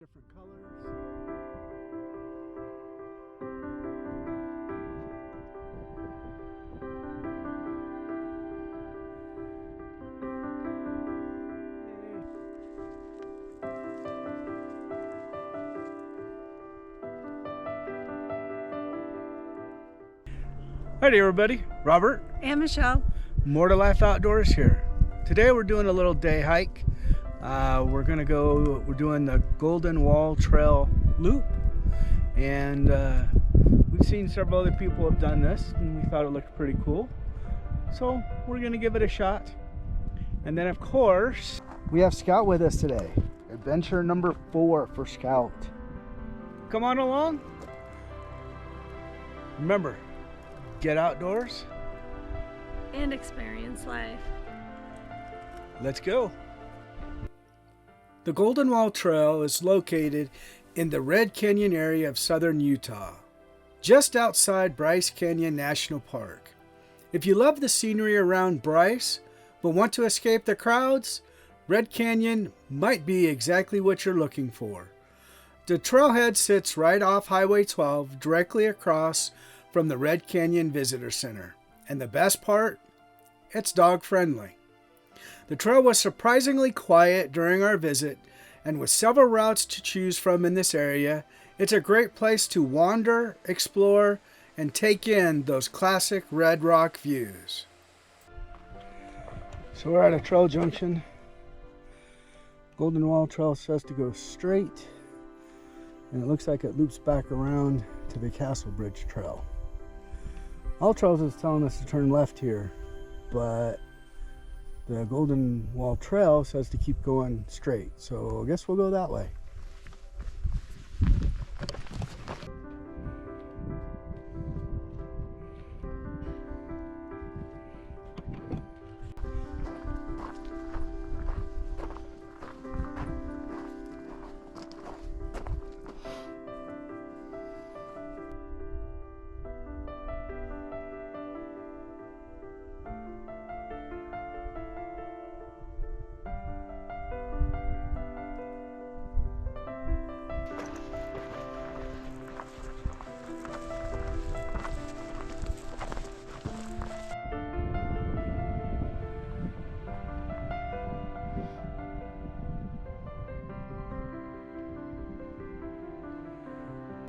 different colors. Hi there everybody, Robert and Michelle. More to Life Outdoors here. Today we're doing a little day hike. We're doing the Golden Wall Trail loop, and we've seen several other people have done this and we thought it looked pretty cool, so we're gonna give it a shot. And then of course we have Scout with us today. Adventure number 4 for Scout. Come on along. Remember, get outdoors and experience life. Let's go. The Golden Wall Trail is located in the Red Canyon area of southern Utah, just outside Bryce Canyon National Park. If you love the scenery around Bryce, but want to escape the crowds, Red Canyon might be exactly what you're looking for. The trailhead sits right off Highway 12, directly across from the Red Canyon Visitor Center. And the best part? It's dog friendly. The trail was surprisingly quiet during our visit, and with several routes to choose from in this area, it's a great place to wander, explore, and take in those classic red rock views. So we're at a trail junction. Golden Wall Trail says to go straight, and it looks like it loops back around to the Castle Bridge Trail. All Trails is telling us to turn left here, but the Golden Wall Trail says to keep going straight, so I guess we'll go that way.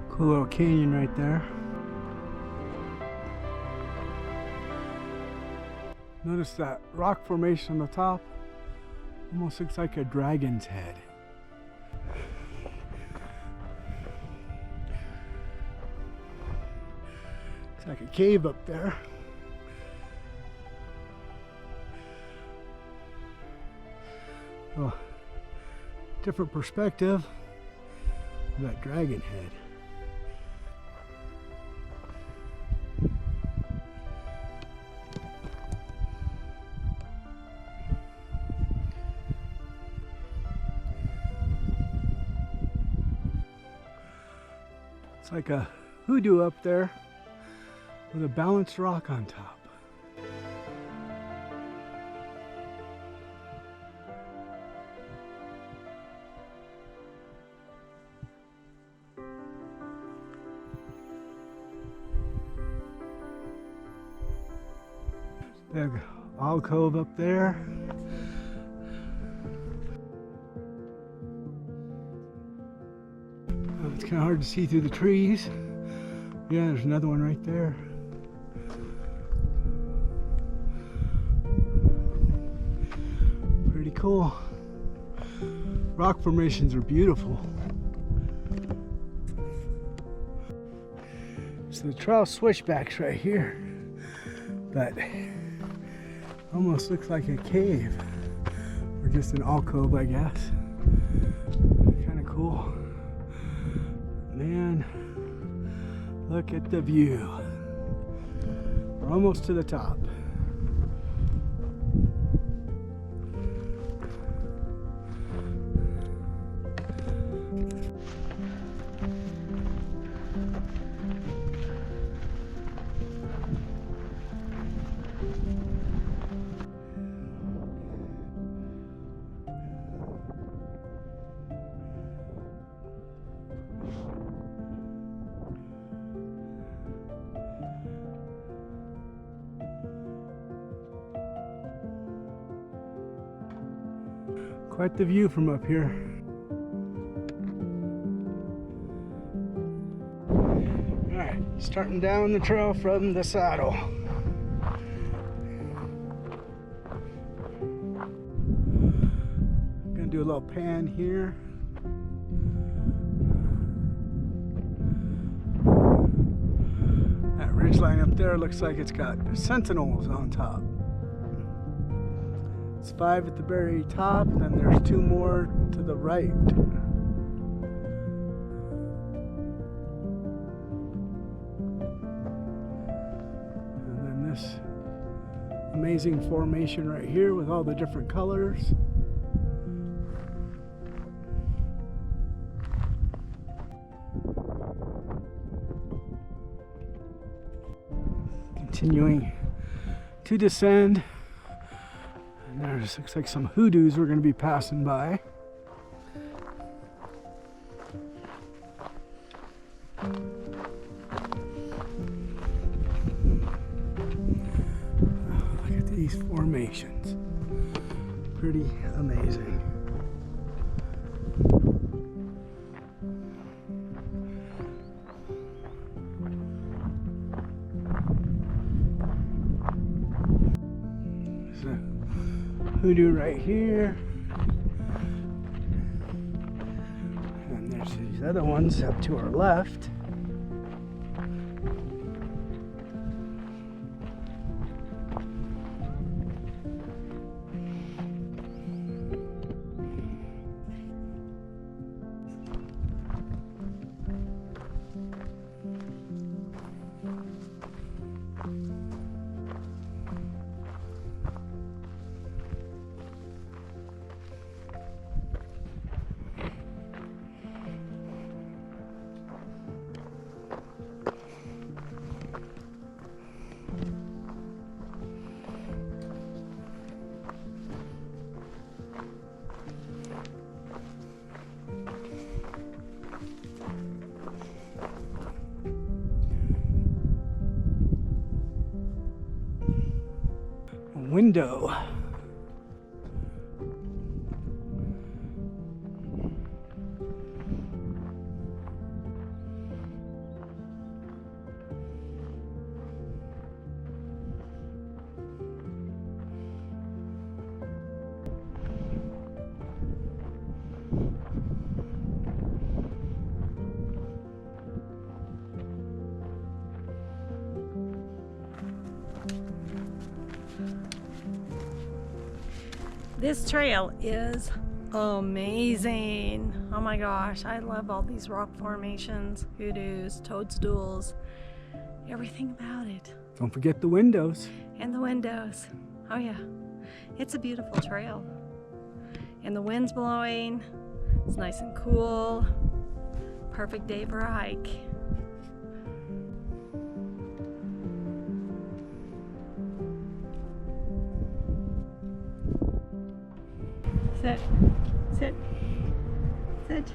Cool little canyon right there. Notice that rock formation on the top. Almost looks like a dragon's head. Looks like a cave up there. Oh, different perspective of that dragon head. It's like a hoodoo up there with a balanced rock on top. The alcove up there. It's kind of hard to see through the trees. Yeah, there's another one right there. Pretty cool. Rock formations are beautiful. So the trail switchbacks right here, but almost looks like a cave or just an alcove, I guess. Kind of cool. Man, look at the view. We're almost to the top. Quite the view from up here. Alright, starting down the trail from the saddle. Gonna do a little pan here. That ridgeline up there looks like it's got sentinels on top. It's 5 at the very top, and then there's 2 more to the right. And then this amazing formation right here with all the different colors. Continuing to descend. And there just looks like some hoodoos we're going to be passing by. Look at these formations. Pretty amazing. There's a hoodoo right here. And there's these other ones up to our left. Window. This trail is amazing. Oh my gosh, I love all these rock formations, hoodoos, toadstools, everything about it. Don't forget the windows. And the windows. Oh yeah, it's a beautiful trail. And the wind's blowing. It's nice and cool. Perfect day for a hike. Sit, sit, sit.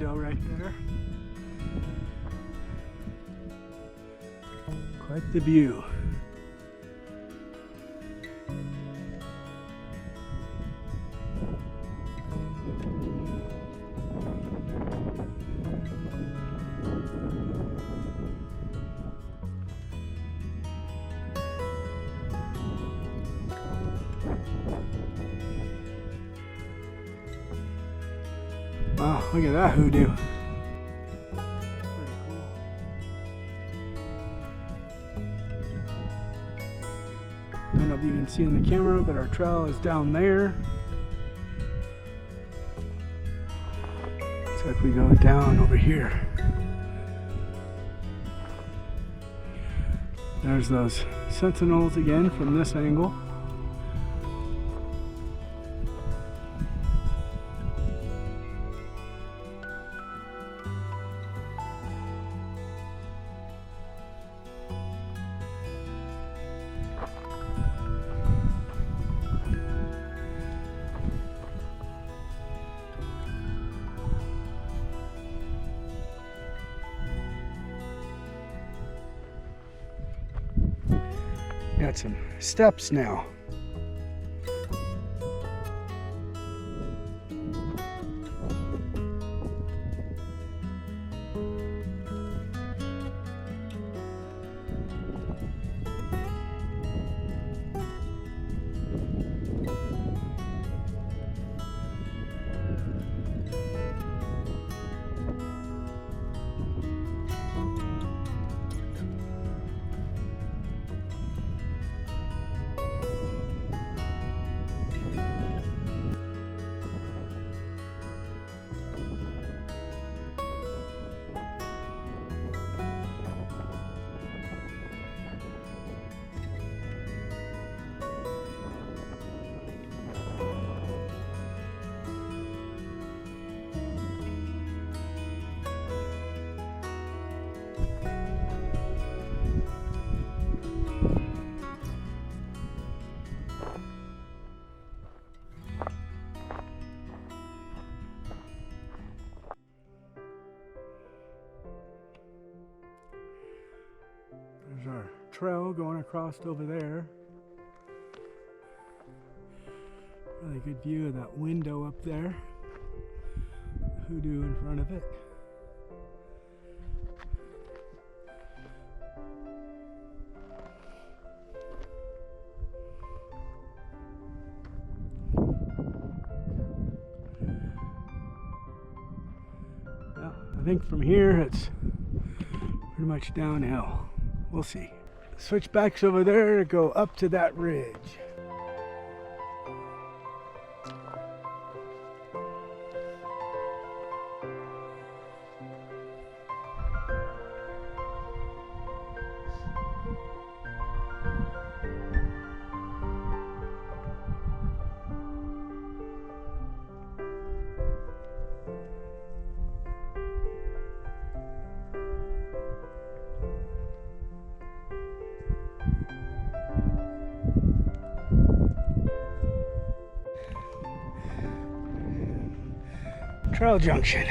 Right there. Quite the view. Wow, look at that hoodoo. Pretty cool. I don't know if you can see in the camera, but our trail is down there. Looks like we go down over here. There's those sentinels again from this angle. Got some steps now. There's our trail going across over there. Really good view of that window up there. The hoodoo in front of it. Well, I think from here it's pretty much downhill. We'll see. Switchbacks over there to go up to that ridge. Trail junction.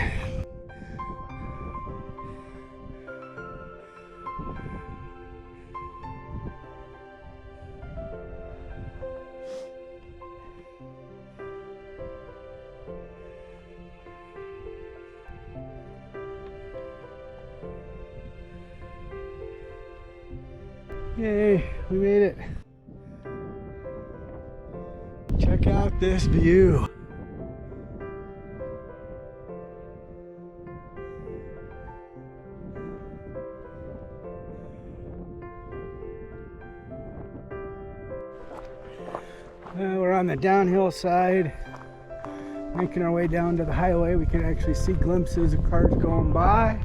Yay, we made it. Check out this view. We're on the downhill side, making our way down to the highway. We can actually see glimpses of cars going by,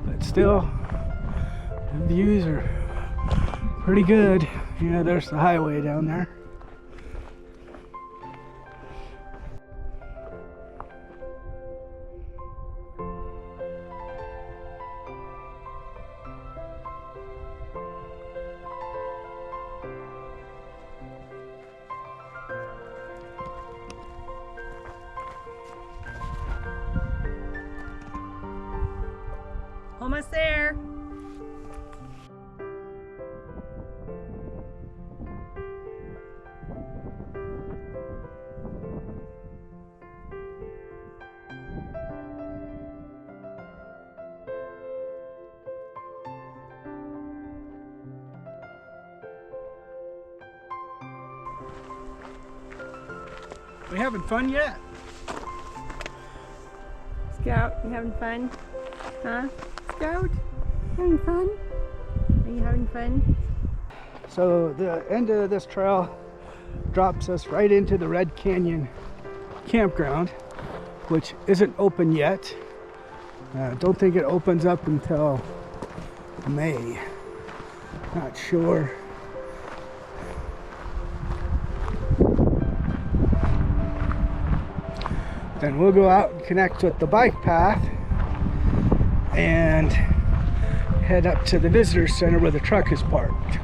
but still, the views are pretty good. Yeah, there's the highway down there. Almost there. We having fun yet? Scout, you having fun? Huh? Scout, having fun? Are you having fun? So the end of this trail drops us right into the Red Canyon campground. which isn't open yet. Don't think it opens up until May. Not sure. Then we'll go out and connect with the bike path and head up to the visitor center where the truck is parked.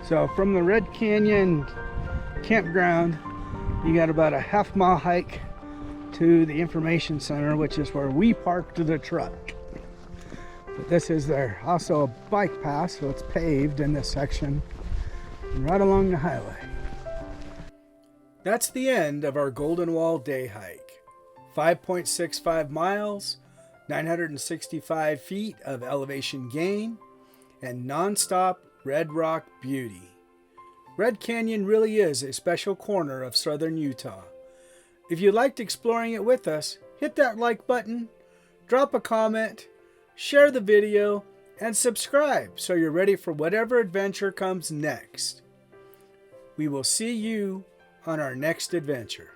So from the Red Canyon campground, you got about a half-mile hike to the information center, which is where we parked the truck. But this is there. Also a bike path, so it's paved in this section right along the highway. That's the end of our Golden Wall day hike. 5.65 miles, 965 feet of elevation gain, and non-stop red rock beauty. Red Canyon really is a special corner of southern Utah. If you liked exploring it with us, hit that like button, drop a comment, share the video, and subscribe so you're ready for whatever adventure comes next. We will see you on our next adventure.